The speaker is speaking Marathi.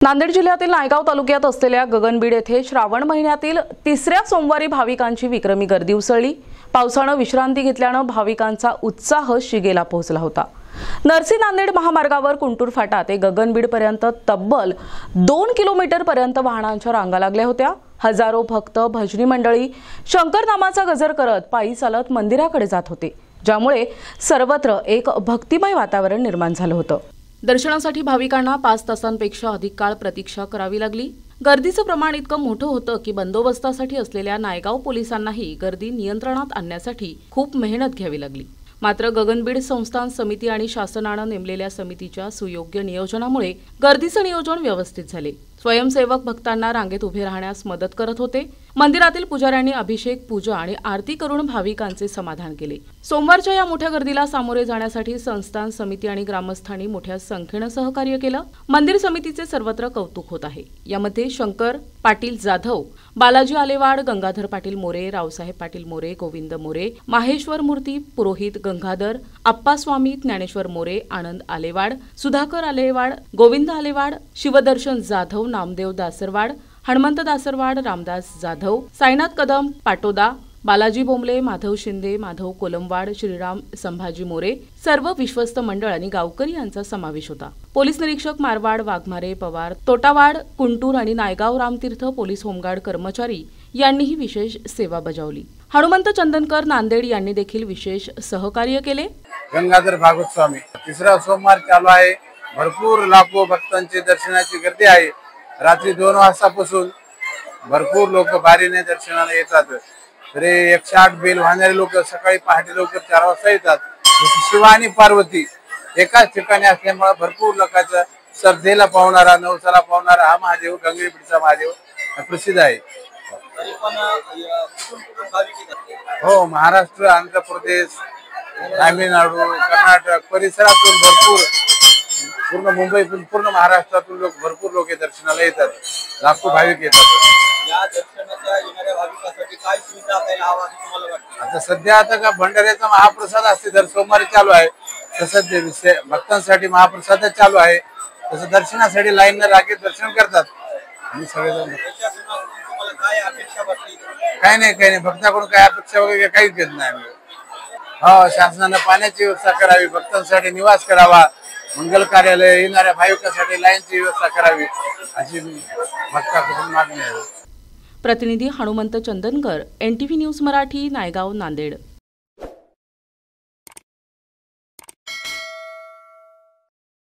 नांदेड जिल्ह्यातील नायगाव तालुक्यात असलेल्या गगनबीड येथे श्रावण महिन्यातील तिसऱ्या सोमवारी भाविकांची विक्रमी गर्दी उसळली। पावसाने विश्रांती घेतल्याने भाविकांचा उत्साह शिगेला पोहोचला होता। नरसी नांदेड महामार्गावर कुंटूर फाटा ते गगनबीड पर्यंत तब्बल 2 किलोमीटर पर्यंत वाहनांच्या रांगा लागल्या होत्या। हजारो भक्त भजनी मंडळी शंकर नामाचा गजर करत पायी चालत मंदिराकडे जात होते, ज्यामुळे सर्वत्र एक भक्तिमय वातावरण निर्माण झालं होतं। दर्शनासाठी भाविकांना 5 तासांपेक्षा अधिक काळ प्रतीक्षा करावी लागली। गर्दीचं प्रमाण इतकं मोठं होतं की बंदोबस्तासाठी असलेल्या नायगाव पोलिसांनाही गर्दी नियंत्रणात आणण्यासाठी खूप मेहनत घ्यावी लागली। मात्र गगनबीड संस्थान समिती आणि शासनाने नेमलेल्या समितीच्या सुयोग्य नियोजनामुळे गर्दीचं नियोजन व्यवस्थित झाले। स्वयंसेवक भक्तांना रांगेत उभे राहण्यास मदत करत होते। मंदिरातील पुजाऱ्यांनी अभिषेक, पूजा आणि आरती करून भाविकांचे समाधान केले। सोमवारच्या या मोठ्या गर्दीला सामोरे जाण्यासाठी संस्थान समिती आणि ग्रामस्थांनी मोठ्या संख्येने सहकार्य केलं। मंदिर समितीचे सर्वत्र कौतुक होत आहे। यामध्ये शंकर पाटील जाधव, बालाजी आलेवाड, गंगाधर पाटील मोरे, रावसाहेब पाटील मोरे, गोविंद मोरे, माहेश्वर मूर्ती, पुरोहित गंगाधर, अप्पास्वामी, ज्ञानेश्वर मोरे, आनंद आलेवाड, सुधाकर आलेवाड, गोविंद आलेवाड, शिवदर्शन जाधव, नामदेव दासरवाड, हनुमंत दासरवाड, रामदास जाधव, साईनाथ कदम पाटोदा, बालाजी बोंबले, माधव शिंदे, माधव कोलमवाड, श्रीराम संभाजी मोरे, सर्व विश्वस्त मंडळ आणि गावकरी यांचा समावेश होता। पोलीस निरीक्षक मारवाड, वाघमारे, पवार, तोटावाड, कुंटूर आणि नायगाव रामतीर्थ पोलीस होमगार्ड कर्मचारी यांनीही विशेष सेवा बजावली। हनुमंत चंदनकर नांदेड यांनी देखील विशेष सहकार्य केले। गंगाधर भागवत स्वामी, तिसरा सोमवार चालू आहे। भरपूर लाखो भक्तांची दर्शनाची गर्दी आहे। रात्री 2 वाजतापासून भरपूर लोक बारीने दर्शनाला येतात। तरी 108 बेल वाहणारे लोक सकाळी पहाटे लवकर 4 वाजता येतात। शिवा आणि पार्वती एकाच ठिकाणी असल्यामुळे भरपूर लोकांचा श्रद्धेला पावणारा, नवसाला पावणारा हा महादेव गंगेबीडचा महादेव प्रसिद्ध आहे। हो, महाराष्ट्र, आंध्र प्रदेश, तामिळनाडू, कर्नाटक परिसरातून भरपूर, पूर्ण मुंबईतून, पूर्ण महाराष्ट्रातून भरपूर लोक दर्शनाला येतात। लाखो भाविक येतात। या दर्शनाच्या येणाऱ्या भाविकांसाठी काय सुविधा असायला हवा असं तुम्हाला वाटतं? आता सध्या का भंडाऱ्याचा महाप्रसाद असते, दर सोमवारी चालू आहे। तसंच भक्तांसाठी महाप्रसाद चालू आहे। तसं दर्शनासाठी लाईन रागेत दर्शन करतात आणि सगळेजण। तुम्हाला काय अपेक्षा वाटते? काही नाही, भक्ताकडून काय अपेक्षा वगैरे काहीच घेत नाही आम्ही। हो, शासनाने पाण्याची व्यवस्था करावी, भक्तांसाठी निवास करावा, मंगल कार्यालय, येणाऱ्या भाविकांसाठी लाईनची व्यवस्था करावी अशी भक्ताकडून मागणी आहे। प्रतिनिधी हनुमंत चंदनकर, NTV न्यूज मराठी, नायगाव, नांदेड।